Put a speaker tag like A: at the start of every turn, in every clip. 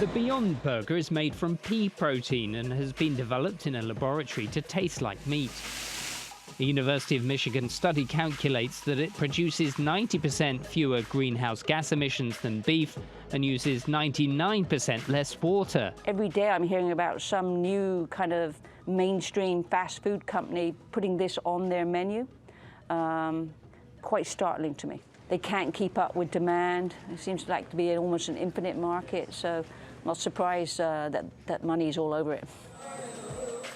A: The Beyond Burger is made from pea protein and has been developed in a laboratory to taste like meat. The University of Michigan study calculates that it produces 90% fewer greenhouse gas emissions than beef and uses 99% less water.
B: Every day I'm hearing about some new kind of mainstream fast food company putting this on their menu. Quite startling to me. They can't keep up with demand. It seems like to be almost an infinite market, so I'm not surprised that money is all over it.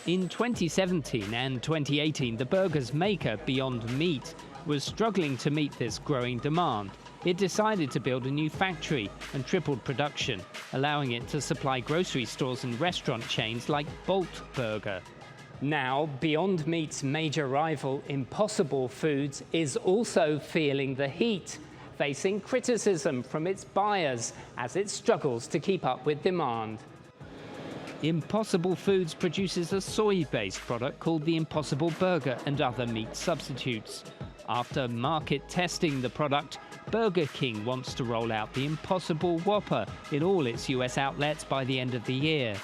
A: In 2017 and 2018, the burger's maker, Beyond Meat, was struggling to meet this growing demand. It decided to build a new factory and tripled production, allowing it to supply grocery stores and restaurant chains like Bolt Burger. Now, Beyond Meat's major rival, Impossible Foods, is also feeling the heat, facing criticism from its buyers as it struggles to keep up with demand. Impossible Foods produces a soy-based product called the Impossible Burger and other meat substitutes. After market testing the product, Burger King wants to roll out the Impossible Whopper in all its US outlets by the end of the year.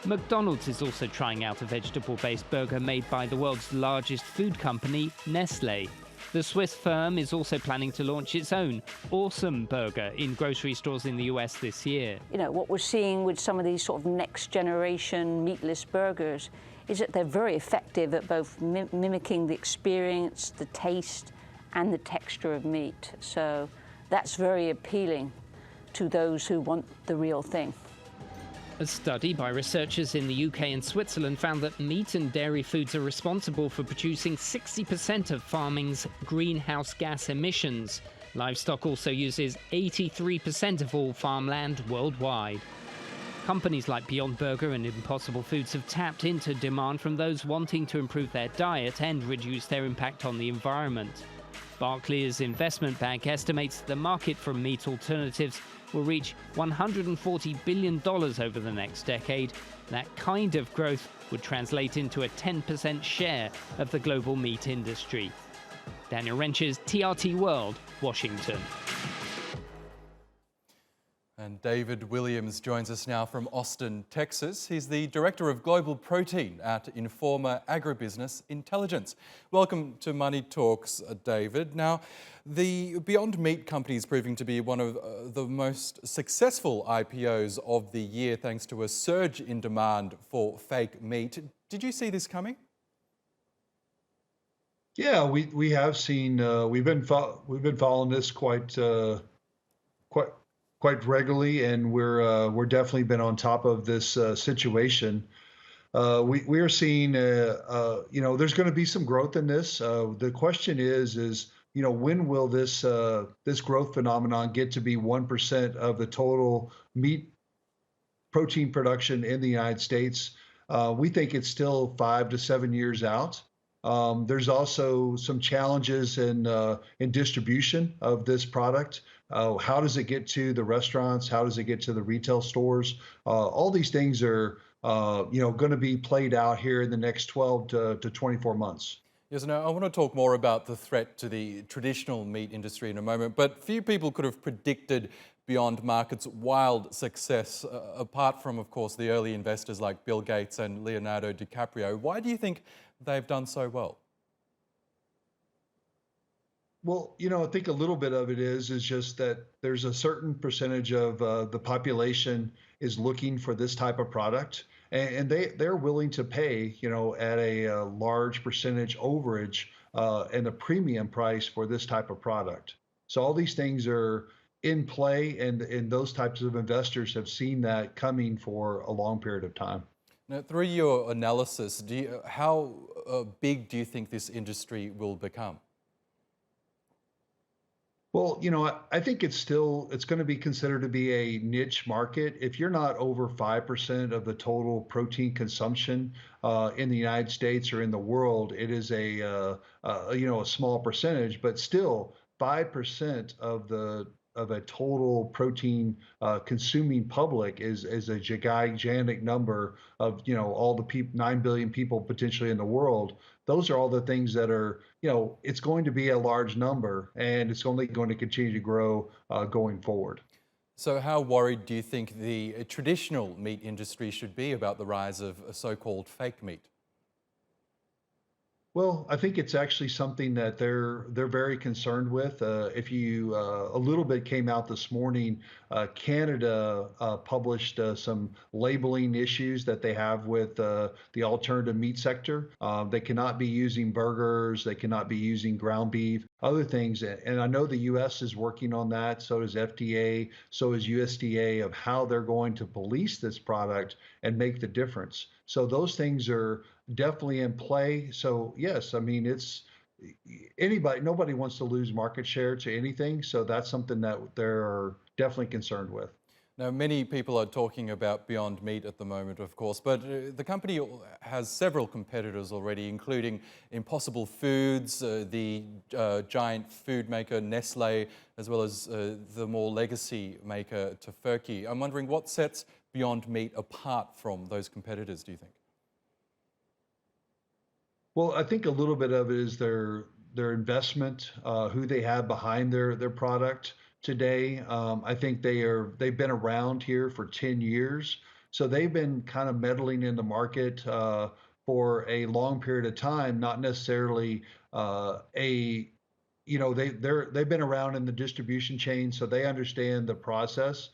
A: McDonald's is also trying out a vegetable-based burger made by the world's largest food company, Nestlé. The Swiss firm is also planning to launch its own Awesome Burger in grocery stores in the US this year.
B: You know, what we're seeing with some of these sort of next-generation meatless burgers is that they're very effective at both mimicking the experience, the taste, and the texture of meat. So that's very appealing to those who want the real thing.
A: A study by researchers in the UK and Switzerland found that meat and dairy foods are responsible for producing 60% of farming's greenhouse gas emissions. Livestock also uses 83% of all farmland worldwide. Companies like Beyond Burger and Impossible Foods have tapped into demand from those wanting to improve their diet and reduce their impact on the environment. Barclays Investment Bank estimates the market for meat alternatives will reach $140 billion over the next decade. That kind of growth would translate into a 10% share of the global meat industry. Daniel Ryntjes, TRT World, Washington.
C: And David Williams joins us now from Austin, Texas. He's the Director of Global Protein at Informa Agribusiness Intelligence. Welcome to Money Talks, David. Now, the Beyond Meat company is proving to be one of the most successful IPOs of the year thanks to a surge in demand for fake meat. Did you see this coming?
D: Yeah, we have seen. We've been following this quite regularly, and we're definitely been on top of this situation. We are seeing, there's going to be some growth in this. The question is, when will this growth phenomenon get to be 1% of the total meat protein production in the United States? We think it's still 5 to 7 years out. There's also some challenges in distribution of this product. How does it get to the restaurants? How does it get to the retail stores? All these things are, going to be played out here in the next 12 to 24 months.
C: Yes, now I want to talk more about the threat to the traditional meat industry in a moment, but few people could have predicted Beyond Market's wild success, apart from, of course, the early investors like Bill Gates and Leonardo DiCaprio. Why do you think they've done so well?
D: Well, I think a little bit of it is just that there's a certain percentage of the population is looking for this type of product, and they're willing to pay, at a large percentage overage and a premium price for this type of product. So all these things are in play, and those types of investors have seen that coming for a long period of time.
C: Now, through your analysis, how big do you think this industry will become?
D: Well, I think it's going to be considered to be a niche market. If you're not over 5% of the total protein consumption in the United States or in the world, it is a small percentage, but still 5% of a total protein consuming public is a gigantic number of, all the 9 billion people potentially in the world. Those are all the things that are, it's going to be a large number, and it's only going to continue to grow going forward.
C: So how worried do you think the traditional meat industry should be about the rise of so-called fake meat?
D: Well, I think it's actually something that they're very concerned with. If you a little bit came out this morning, Canada published some labeling issues that they have with the alternative meat sector. They cannot be using burgers, they cannot be using ground beef, other things. And I know the U.S. is working on that. So does FDA, so is USDA of how they're going to police this product and make the difference. So those things are definitely in play. So yes, I mean it's nobody wants to lose market share to anything. So that's something that they're definitely concerned with.
C: Now, many people are talking about Beyond Meat at the moment, of course, but the company has several competitors already, including Impossible Foods, the giant food maker Nestle, as well as the more legacy maker Tofurky. I'm wondering what sets Beyond Meat apart from those competitors, do you think?
D: Well, I think a little bit of it is their investment, who they have behind their product today. I think they've been around here for 10 years, so they've been kind of meddling in the market for a long period of time. Not necessarily a they've been around in the distribution chain, so they understand the process.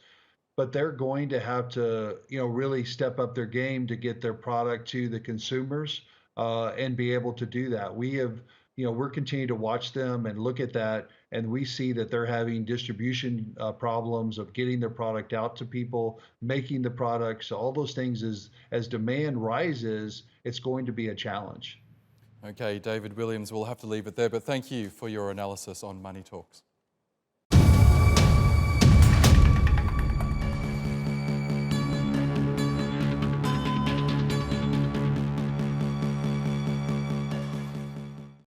D: But they're going to have to, really step up their game to get their product to the consumers and be able to do that. We're continuing to watch them and look at that, and we see that they're having distribution problems of getting their product out to people, making the products, all those things. As demand rises, it's going to be a challenge.
C: Okay, David Williams, we'll have to leave it there, but thank you for your analysis on Money Talks.